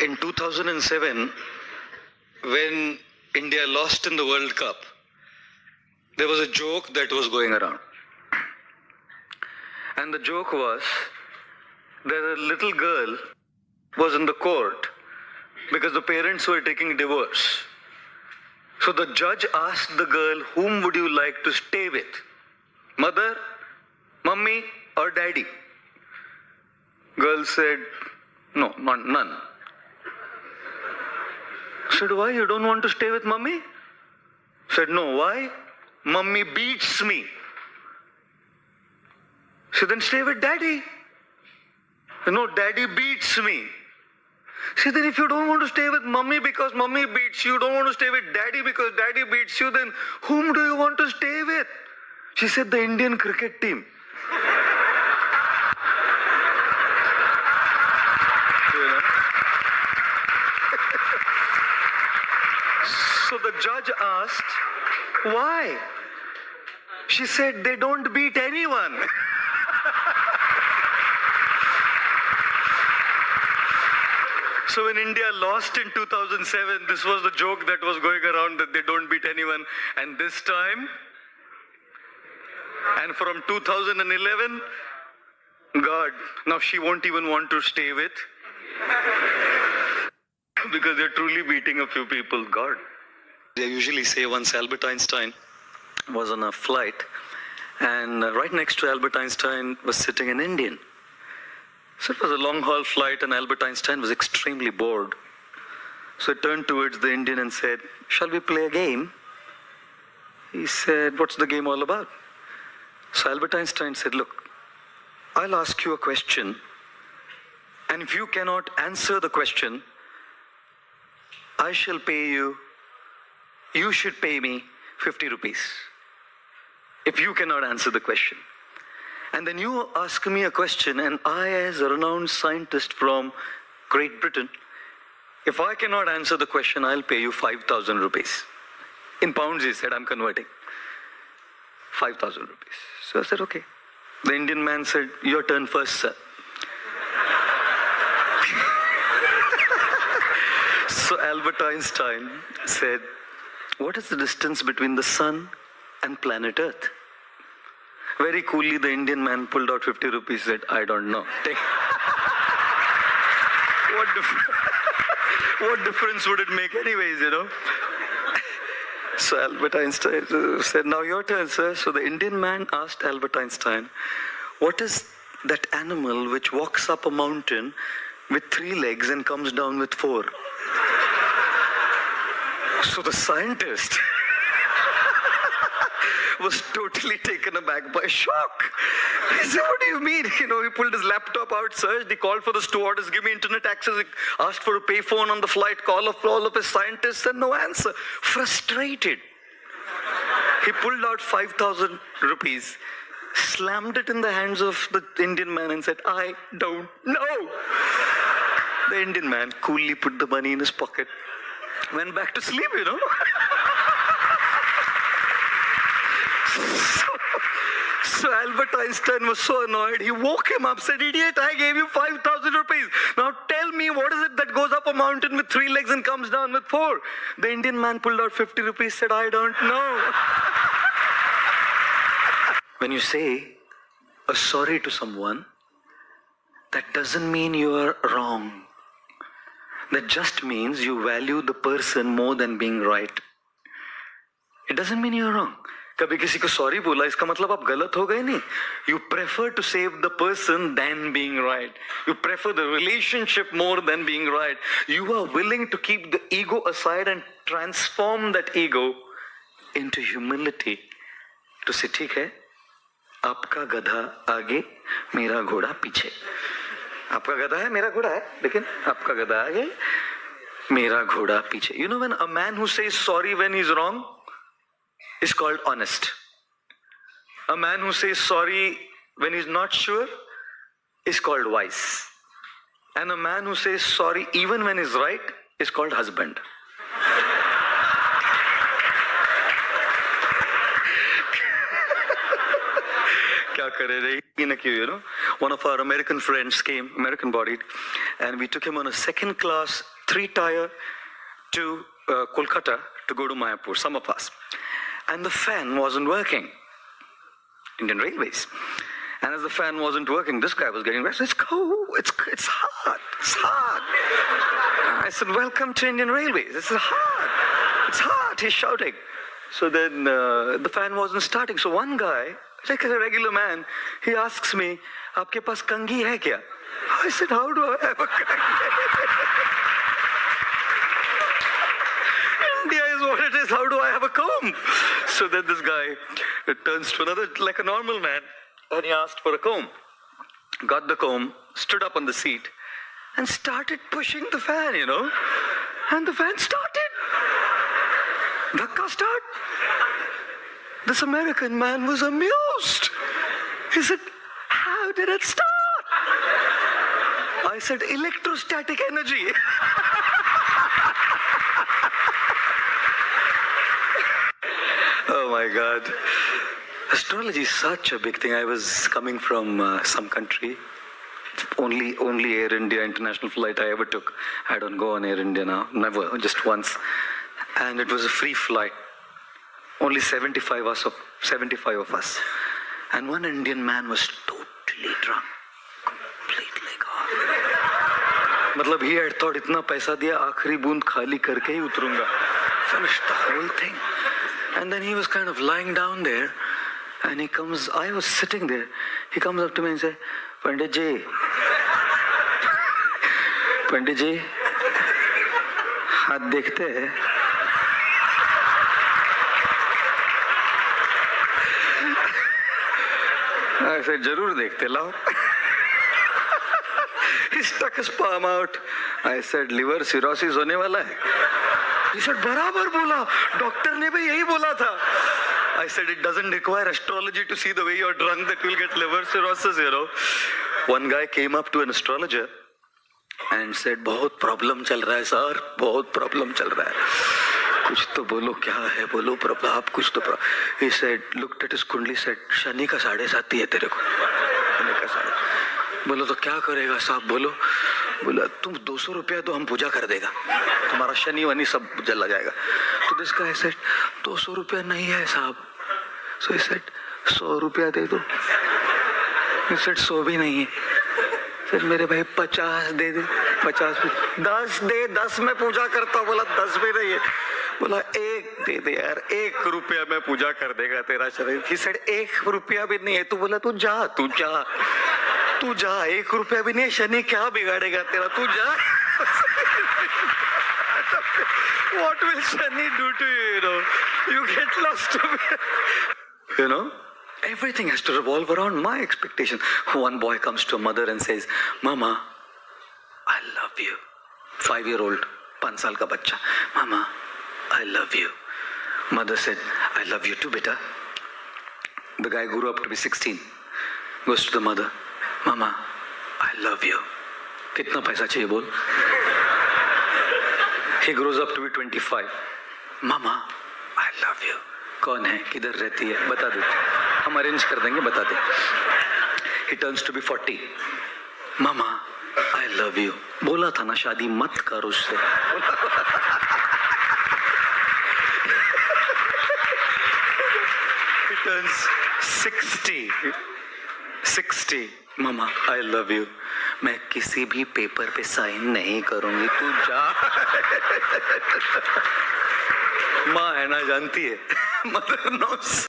in 2007, when India lost in the World Cup, there was a joke that was going around. And the joke was that a little girl was in the court because the parents were taking divorce. So the judge asked the girl, whom would you like to stay with? Mother, mummy, or daddy? Girl said, no, none. Said, why? You don't want to stay with mummy? Said, no, why? Mummy beats me. Said, then stay with daddy. No, daddy beats me. See, then if you don't want to stay with mummy because mummy beats you, don't want to stay with daddy because daddy beats you, then whom do you want to stay with? She said, the Indian cricket team. So the judge asked, why? She said, they don't beat anyone. So when India lost in 2007, this was the joke that was going around, that they don't beat anyone. And this time, and from 2011, God, now she won't even want to stay with, because they're truly beating a few people. God. They usually say once Albert Einstein was on a flight, and right next to Albert Einstein was sitting an Indian. So it was a long-haul flight, and Albert Einstein was extremely bored. So he turned towards the Indian and said, shall we play a game? He said, what's the game all about? So Albert Einstein said, look, I'll ask you a question, and if you cannot answer the question, I shall pay you, you should pay me 50 rupees. If you cannot answer the question. And then you ask me a question, and I, as a renowned scientist from Great Britain, if I cannot answer the question, I'll pay you 5,000 rupees. In pounds, he said, I'm converting. 5,000 rupees. So I said, okay. The Indian man said, your turn first, sir. So Albert Einstein said, what is the distance between the sun and planet Earth? Very coolly, the Indian man pulled out 50 rupees, said, I don't know. What difference would it make anyways, you know? So Albert Einstein said, now your turn, sir. So the Indian man asked Albert Einstein, what is that animal which walks up a mountain with 3 legs and comes down with 4? So the scientist was totally taken aback by shock. He said, what do you mean? You know, he pulled his laptop out, searched, he called for the stewardess, give me internet access, he asked for a payphone on the flight, call of all of his scientists, and no answer. Frustrated. He pulled out 5,000 rupees, slammed it in the hands of the Indian man and said, I don't know. The Indian man coolly put the money in his pocket, went back to sleep, you know. So Albert Einstein was so annoyed, he woke him up, said, idiot, I gave you 5,000 rupees. Now tell me, what is it that goes up a mountain with 3 legs and comes down with 4? The Indian man pulled out 50 rupees, said, I don't know. When you say a sorry to someone, that doesn't mean you are wrong. That just means you value the person more than being right. It doesn't mean you're wrong. कभी किसी को sorry बोला इसका मतलब आप गलत हो गए नहीं. You prefer to save the person than being right. You prefer the relationship more than being right. You are willing to keep the ego aside and transform that ego into humility. To say, ठीक है, आपका गधा आगे, मेरा घोड़ा पीछे. आपका गधा है, मेरा घोड़ा है, लेकिन आपका गधा आगे, मेरा घोड़ा पीछे. You know, when a man who says sorry when he's wrong is called honest. A man who says sorry when he's not sure is called wise. And a man who says sorry even when he's right is called husband. क्या करे रे you know, one of our American friends came, American bodied, and we took him on a second class 3 tier to Kolkata to go to Mayapur, some of us. And the fan wasn't working. Indian Railways. And as the fan wasn't working, this guy was getting restless. It's cold. It's hot. It's hot. I said, welcome to Indian Railways. It's hot. It's hot. He's shouting. So then the fan wasn't starting. So one guy, like a regular man, he asks me, "Aapke paas kangi hai kya?" I said, how do I have a kangi? India is what it is. How do I have a comb? So then this guy turns to another, like a normal man, and he asked for a comb. Got the comb, stood up on the seat, and started pushing the fan, And the fan started. Dhakka start. This American man was amused. He said, how did it start? I said, electrostatic energy. Oh my God. Astrology is such a big thing. I was coming from some country. Only Air India international flight I ever took. I don't go on Air India now. Never, just once. And it was a free flight. Only 75 of us. And one Indian man was totally drunk. Completely gone. Matlab, he had thought, itna paisa diya, aakhri boond khali karke hi utrunga. Finished the whole thing. And then he was kind of lying down there. And I was sitting there. He comes up to me and says, Pandit ji, हाथ देखते हैं? I said, जरूर देखते, लाओ. He stuck his palm out. I said, liver cirrhosis होने वाला है. He said, बराबर बोला. डॉक्टर ने भी यही बोला था. I said, it doesn't require astrology to see the way you're drunk that you'll get liver cirrhosis, One guy came up to an astrologer and said, बहुत प्रॉब्लम चल रहा है सर, बहुत प्रॉब्लम चल रहा है. कुछ तो बोलो, क्या है बोलो प्रॉब्लम, आप कुछ तो. He said, looked at his कुंडली, said, शनि का 7.5 है तेरे को. शनि का 7.5. बोलो तो क्या करेगा साहब, बोलो. बोला, तुम 200 रुपया तो हम पूजा कर देगा, तुम्हारा शनि वनी सब जला जाएगा. तो this guy said, 200 रुपया नहीं है साहब. So he said, 100 रुपया दे दो. He said, 100 भी नहीं है. फिर मेरे भाई 50 दे दे. 50 भी 10 दे, 10 में पूजा करता हूँ. बोला 10 भी नहीं है. बोला 1 दे दे यार, 1 रुपया में पूजा कर देगा तेरा शरीर. He said, 1 रुपया भी नहीं है. तू बोला, तू जा, 1 रुपया भी नहीं है. शनि क्या बिगाड़ेगा तेरा, तू जा. What will Shani do to you, You get lost. Everything has to revolve around my expectation. One boy comes to a mother and says, Mama, I love you. 5-year-old, 5 saal ka bachcha. Mama, I love you. Mother said, I love you too, beta. The guy grew up to be 16. Goes to the mother, Mama, I love you. Kitna paisa chahiye bol? He grows up to be 25. Mama, I love you. कौन है, किधर रहती है, बता दो, हम arrange कर देंगे, बता दे. He turns to be 40. Mama, I love you. बोला था ना शादी मत कर उससे. He turns 60. Mama, I love you. मैं किसी भी पेपर पे साइन नहीं करूंगी, तू जा. माँ है ना, जानती है. Mother knows.